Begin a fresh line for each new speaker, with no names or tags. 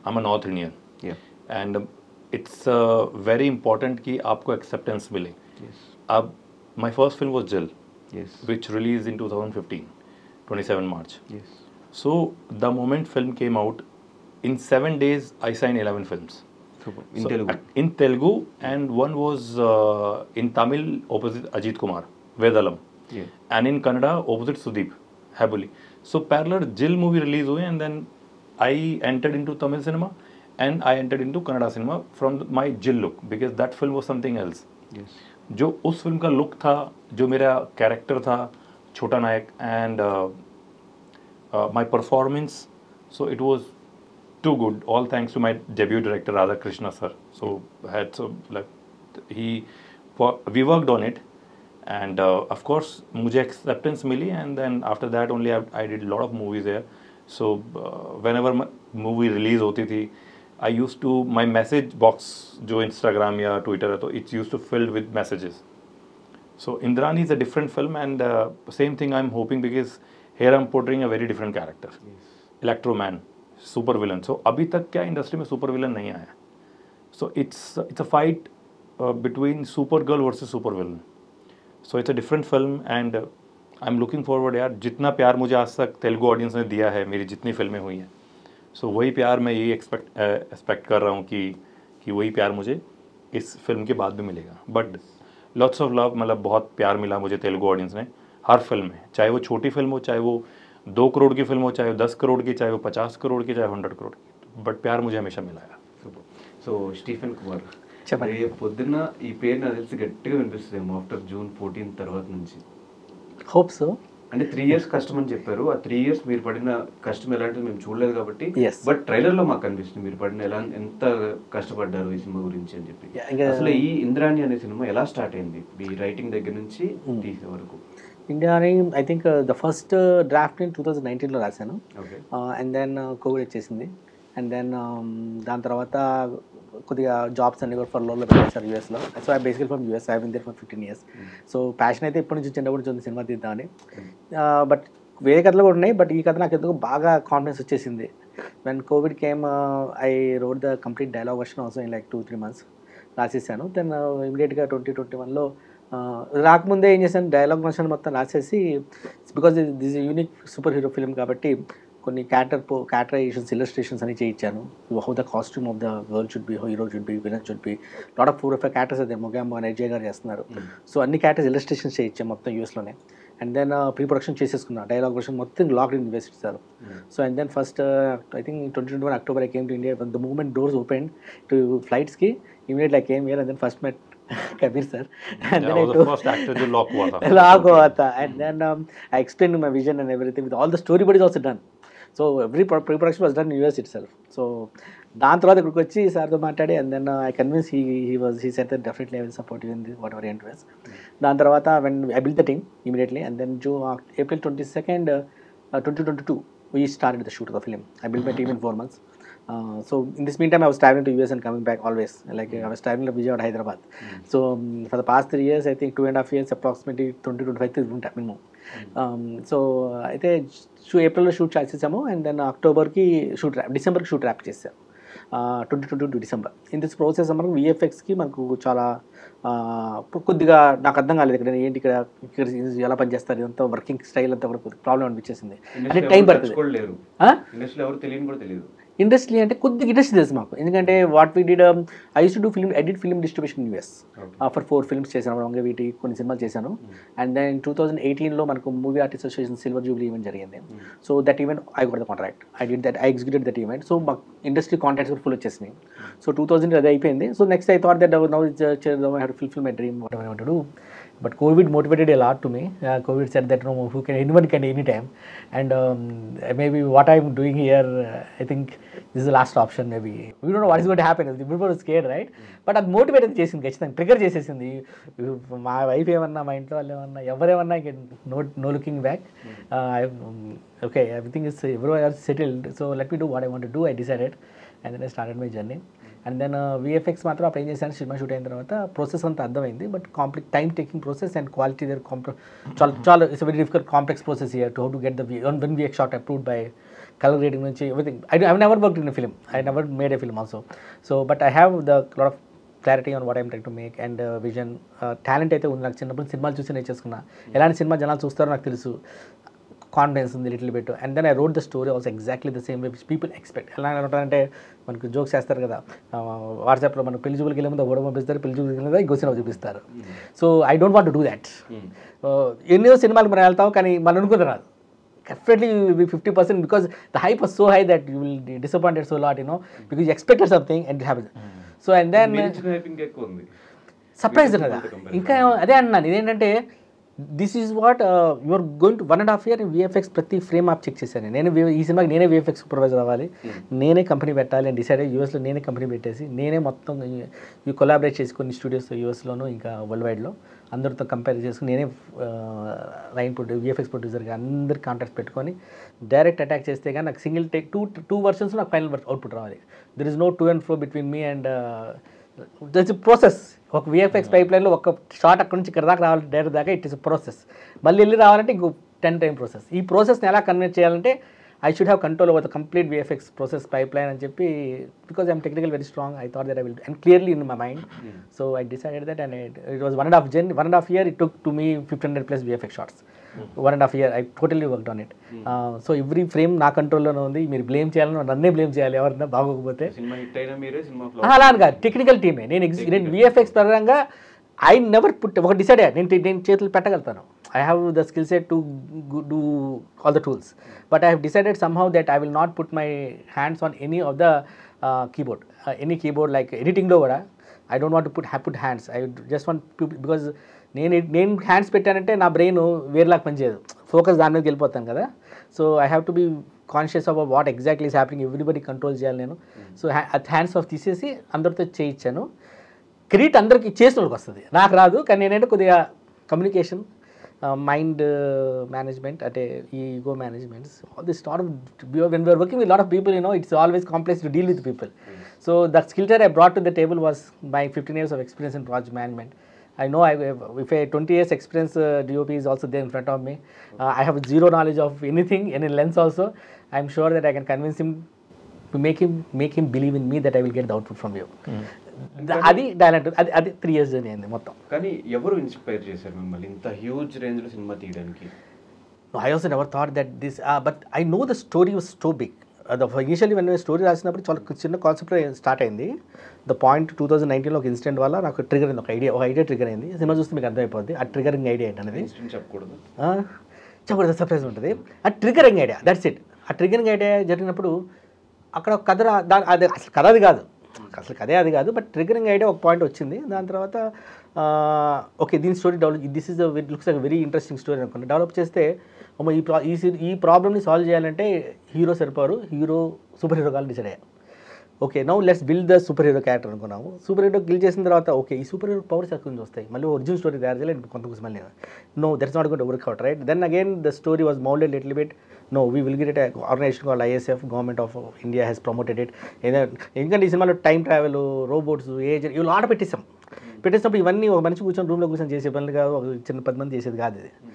I'm a North Indian.
Yeah.
And it's very important कि आपको acceptance मिले.
Yes.
अब my first film was Jill,
Yes.
which released in 2015, 27 March.
Yes.
So the moment film came out, in 7 days I signed 11 films.
Super. In Telugu.
In Telugu, and one was in Tamil opposite Ajit Kumar, Vedalam.
Yeah.
And in Kannada opposite Sudeep, Habuli. So parallel Jill movie release हुई, and then I entered into Tamil cinema and I entered into Kannada cinema from my Jill look, because that film was something else.
Yes.
जो उस film का look था, जो मेरा character था छोटा नायक, and my performance, so it was too good, all thanks to my debut director Radha Krishna sir. So we worked on it, and of course mujhe acceptance mili, and then after that only I did a lot of movies there. So whenever movie release hoti thi, I used to, my message box jo Instagram ya Twitter hai, to it's used to filled with messages. So Indrani is a different film, and same thing I'm hoping, because here I'm portraying a very different character.
Yes.
Electro Man, super villain. So अभी तक क्या industry में super villain नहीं आया. So it's a fight between super girl versus super villain. So it's a different film, and I am looking forward यार. जितना प्यार मुझे आज तक तेलुगु ऑडियंस ने दिया है, मेरी जितनी फिल्में हुई हैं, सो वही प्यार मैं यही एक्सपेक्ट कर रहा हूँ कि वही प्यार मुझे इस फिल्म के बाद भी मिलेगा. बट लॉट्स ऑफ लव, मतलब बहुत प्यार मिला मुझे तेलुगु ऑडियंस ने हर फिल्म में, चाहे वो छोटी फिल्म हो, चाहे वो 2 करोड़ की फिल्म हो, चाहे वो 10 करोड़ की, चाहे वो 50 करोड़ की, चाहे 100 करोड़ की, बट प्यार मुझे हमेशा मिला है.
సో స్టీఫెన్ కుమార్,
చెప్పండి.
రేపు పొద్దున్న ఈ పేరు నాకు తెలిసి గట్టిగా వినిపిస్తుందేమో ఆఫ్టర్ June 14 తర్వాత నుంచి.
Hope so.
అంటే 3 years కష్టం అని చెప్పారు. ఆ 3 years మీరు పడిన కష్టం ఎలాంటిది మేము చూడలేదు కాబట్టి,
Yes.
బట్ ట్రైలర్ లో మాకు కనిపిస్తుంది మీరు పడిన ఎంత కష్టపడ్డారు ఈ సినిమా గురించి అని చెప్పి. అసలు ఈ ఇంద్రాణి అనే సినిమా ఎలా స్టార్ట్ అయింది, మీ రైటింగ్ దగ్గర నుంచి తీసే వరకు?
ఇండియాని I think the first draft నేను 2019లో రాశాను.
ఓకే.
అండ్ దెన్ కోవిడ్ వచ్చేసింది. అండ్ దెన్ దాని తర్వాత కొద్దిగా జాబ్స్ అన్ని కూడా ఫర్లోలో పెట్టేశారు యూఎస్లో. So I basically from US, I been there for 15 years. So passion అయితే ఇప్పటి నుంచి చిన్నప్పటి నుంచి ఉంది సినిమా తీద్దామని. బట్ వేరే కథలు కూడా ఉన్నాయి, బట్ ఈ కథ నాకు ఎందుకు బాగా కాన్ఫిడెన్స్ వచ్చేసింది. When covid came, I wrote the complete dialogue version also in like 2-3 months రాసేసాను. దెన్ ఇమీడియట్గా 2021లో రాకముందే ఏం చేశాను, డైలాగ్ వర్షన్ మొత్తం రాసేసి, because this unique super hero film కాబట్టి కొన్ని క్యారెక్టరైజేషన్స్, ఇల్లస్ట్రేషన్స్ అని చేయించాను. How the costume of the girl should be, hero should be, villain should be, lot of 4 or 5 characters అయితే మొగాంబో అని అజయ్ గారు చేస్తున్నారు. సో అన్ని క్యారెక్టర్స్ ఇల్లస్ట్రేషన్స్ చేయించాం మొత్తం యూఎస్లోనే. అండ్ దెన్ ప్రీ ప్రొడక్షన్ చేసేసుకున్నా, డైలాగ్ వర్షన్ మొత్తం లాక్డ్ ఇన్ యూఎస్ ఇస్తారు. So and then first I think 2021 October I came to India. When the moment doors opened to flightsకి, immediately I came here and then first met Kabir sir, and then I was the first actor to lock हुआ था. And then I explained my vision and everything with all the storyboard is also done. So every pre-production was done in US itself. So దాని తర్వాత ఇక్కడికి వచ్చి సార్తో మాట్లాడి, and then I convince he said that definitely I will support you in this whatever you interest. దాని తర్వాత when I built the team immediately, and then April 22nd 2022 we started the shoot of the film. I built my team in 4 months. So in this meantime I was traveling to US and coming back always, like I was traveling to Vijayawada, Hyderabad. So for the past 3 years, I think 2.5 years approximately 20-25 ఉంటా minimum. So అయితే ఏప్రిల్లో shoot చేసేసాము, and then అక్టోబర్కి డిసెంబర్కి shoot rap చేసాము. 2022 December. In this process మనకు విఎఫ్ఎక్స్కి మనకు చాలా కొద్దిగా నాకు అర్థం కాలేదు ఇక్కడ ఏంటి, ఇక్కడ ఎలా పనిచేస్తారు, ఇదంతా వర్కింగ్ స్టైల్ అంతా కూడా ప్రాబ్లం అనిపించేసింది. అంటే టైం పడుతుంది. ఇండస్ట్రీ అంటే కొద్దిగా ఇండస్ట్రీ తెలుసు మాకు, ఎందుకంటే what we did, I use to do film distribution in US for 4 films చేశాను. వంగవీటి కొన్ని సినిమాలు చేశాను. అండ్ దెన్ 2018లో మనకు movie artist association silver jubilee event జరిగింది. So that event I got the contract, I did that, I executed that event. So మాకు industry contracts కూడా full వచ్చేసినాయి. సో 2000 అది అయిపోయింది. So next I thought that now I have to fulfil my dream, whatever I want to do. But COVID motivated a lot to me. COVID said that anyone can anytime, and maybe what I'm doing here, I think this is the last option. Maybe we don't know what is going to happen. People are scared, right? But అది motivate చేసింది, ఖచ్చితంగా trigger చేసేసింది. మా wife ఏమన్నా, మా ఇంట్లో వాళ్ళు ఏమన్నా, ఎవరేమన్నా no looking back. okay, everything is everywhere else settled, so let me do what I want to do. I decided, and then I started my journey. And then VFX మాత్రం అప్పుడు ఏం చేశాను, సినిమా షూట్ అయిన తర్వాత process అంతా అర్థమైంది, but time taking process and quality there చాలా it's very difficult complex process here to how to get the one VFX shot approved by colour grading నుంచి everything. I never worked in film, I never made a film also. So but I have the lot of clarity on what I'm trying to make and vision. Talent అయితే ఉంది నాకు, చిన్నప్పుడు సినిమాలు చూసి నేర్చేసుకున్నా, ఎలాంటి cinema జనాలు చూస్తారో నాకు తెలుసు, కాన్ఫిడెన్స్ ఉంది little bit. And then I wrote the story also exactly the same way which people expect. ఎలా ఉంటారంటే మనకు జోక్స్ చేస్తారు కదా, వాట్సాప్లో మనకు పెళ్లి చూపులకి వెళ్ళే ముందు ఓడ పంపిస్తారు, పెళ్లి చూపులకి వెళ్ళే ఇంకో సినిమా చూపిస్తారు. So I don't want to do that. ఎన్నో సినిమాలు మనం వెళ్తాం కానీ మనం అనుకుంది రాదు. Definitely you will be 50% because the hype was so high that you will be disappointed so lot, you know, because you expected something and it happens. So and then surprise కదా. ఇంకా అదే అన్నాను, ఇదేంటంటే this is what you are going to 1.5 year VFX ప్రతి frame ఆప్ check చేశాను నేను. ఈ సినిమాకి నేనే VFX సూపర్వైజర్ అవ్వాలి, నేనే కంపెనీ పెట్టాలి అని డిసైడ్ అయ్యి యూఎస్లో నేనే కంపెనీ పెట్టేసి నేనే మొత్తం ఈ కొలాబరేట్ చేసి కొన్ని స్టూడియోస్ యూఎస్లోనూ ఇంకా వరల్డ్ వైడ్లో అందరితో కంపేర్ చేసుకుని నేనే VFX ప్రొడ్యూసర్గా అందరి కాంటాక్ట్స్ పెట్టుకొని డైరెక్ట్ అటాక్ చేస్తే కానీ నాకు సింగిల్ టేక్ టూ వర్షన్స్ నాకు ఫైనల్ అవుట్పుట్ రావాలి. There is no to and fro between me and that's process. ఒక VFX పైప్ లైన్లో ఒక షార్ట్ అక్కడ నుంచి ఇక్కడ దాకా రావాలి, డైరెక్ట్ దాకా ఇట్ ఇస్ ప్రాసెస్. మళ్ళీ వెళ్ళి రావాలంటే ఇంకో 10 time ప్రాసెస్. ఈ ప్రాసెస్ని ఎలా కన్వర్ట్ చేయాలంటే I should have control over the complete VFX process pipeline and చెప్పి, because I'm technically very strong, I thought that I will, and clearly in my mind. So I decided that, and it was 1.5 year it took to me 1500+ VFX shots. 1.5 year I totally worked on it. So every frame నా కంట్రోల్లోనే ఉంది. మీరు blame చేయాలని నన్నే blame చేయాలి ఎవరన్నా బాగోకపోతే. అలా అనగా టెక్నికల్ టీమే. నేను VFX పరంగా ఐ నెవర్ పుట్ ఒక డిసైడ్ అయ్యా, నేను చేతులు పెట్టగలుగుతాను. I have the skill set to do all the tools, but I have decided somehow that I will not put my hands on any of the keyboard, any keyboard like editing lo kuda I don't want to put hands. I just want to, because నేను hands పెట్టానంటే నా brain వేరేలాగా పనిచేయదు, focus దాని మీదకి వెళ్ళిపోతాను కదా. So I have to be conscious about what exactly is happening, everybody control చేయాలి నేను. సో హ్యాండ్స్ ఆఫ్ తీసేసి అందరితో చేయించాను. క్రెడిట్ అందరికీ చేసిన వాళ్ళకి వస్తుంది, నాకు రాదు. కానీ నేనంటే కొద్దిగా కమ్యూనికేషన్, మైండ్ మేనేజ్మెంట్, అంటే ego management, all this lot of, when we are working with a lot of people, you know, it's always complex to deal with people. So the skill set I brought to the table was my 15 years of experience in project management. I know if a 20 years experience DOP is also there in front of me, I have zero knowledge of anything, any lens also. I'm sure that I can convince him to make him believe in me that I will get the output from you. అది talent, అది 3 years journey అయింది మొత్తం.
కానీ ఎవరు inspire చేశారు మిమ్మల్ని ఇంత huge రేంజ్లో సినిమా తీయడానికి?
I also never thought that this, but I know the story was so big. Initially when I story రాసినప్పుడు చాలా చిన్న కాన్సెప్ట్ స్టార్ట్ అయింది. ద పాయింట్ 2019లో ఒక ఇన్సిడెంట్ వల్ల నాకు ట్రిగర్ అయింది, ఒక ఐడియా ట్రిగర్ అయింది. సినిమా చూస్తే మీకు అర్థమైపోద్ది ఆ ట్రిగరింగ్ ఐడియా ఏంటనేది. చెప్పకూడదు, సర్ప్రైజ్ ఉంటుంది. ఆ ట్రిగరింగ్ ఐడియా, దట్స్ ఇట్. ఆ ట్రిగరింగ్ ఐడియా జరిగినప్పుడు అక్కడ ఒక కథ, అది అసలు కథ అది కాదు, అసలు కథే అది కాదు, బట్ ట్రిగరింగ్ ఐడియా ఒక పాయింట్ వచ్చింది. దాని తర్వాత ఓకే దీని story develop, this is looks like very interesting story అనుకుంటే డెవలప్ చేస్తే, ఈ ప్రాబ్లమ్ని సాల్వ్ చేయాలంటే హీరో సరిపోరు, సూపర్ హీరో కావాలి డిసైడ్ అయ్యా. Okay now let's build the super hero character అనుకున్నాము. సూపర్ హీరో గిల్ చేసిన తర్వాత ఓకే ఈ సూపర్ హీరో పవర్స్ ఎక్కడి నుంచి వస్తాయి, మళ్ళీ ఒరిజినల్ స్టోరీ తయారు చేయాలి కొంత మళ్ళీ. No that's not going to work out, right? Then again the story was moulded little bit. No, we will get an organization called ISF, Government of India has promoted it. ఎందుకంటే ఈ సినిమాలో time travel, robots, agent ఇవి ఆట పెట్టేసినప్పుడు ఇవన్నీ ఒక మనిషి కూర్చొని రూమ్లో కూర్చొని చేసే పనులు కాదు, ఒక చిన్న 10 మంది చేసేది కాదు ఇది.